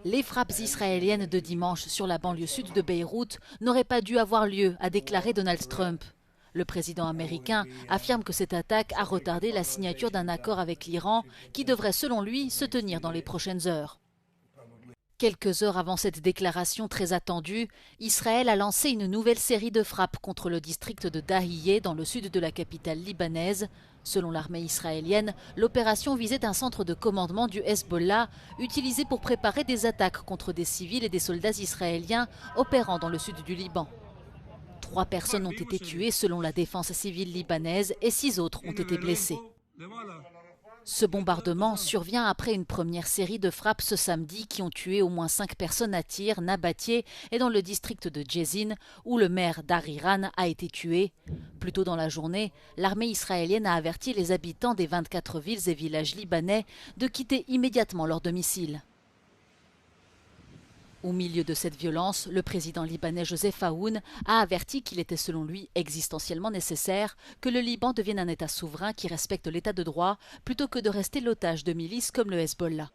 Les frappes israéliennes de dimanche sur la banlieue sud de Beyrouth n'auraient pas dû avoir lieu, a déclaré Donald Trump. Le président américain affirme que cette attaque a retardé la signature d'un accord avec l'Iran qui devrait, selon lui, se tenir dans les prochaines heures. Quelques heures avant cette déclaration très attendue, Israël a lancé une nouvelle série de frappes contre le district de Dahiyeh dans le sud de la capitale libanaise. Selon l'armée israélienne, l'opération visait un centre de commandement du Hezbollah utilisé pour préparer des attaques contre des civils et des soldats israéliens opérant dans le sud du Liban. 3 personnes ont été tuées selon la défense civile libanaise et 6 autres ont été blessées. Ce bombardement survient après une première série de frappes ce samedi qui ont tué au moins 5 personnes à Tyr, Nabatieh et dans le district de Jezin où le maire d'Ar-Iran a été tué. Plus tôt dans la journée, l'armée israélienne a averti les habitants des 24 villes et villages libanais de quitter immédiatement leur domicile. Au milieu de cette violence, le président libanais Joseph Aoun a averti qu'il était selon lui existentiellement nécessaire que le Liban devienne un État souverain qui respecte l'État de droit plutôt que de rester l'otage de milices comme le Hezbollah.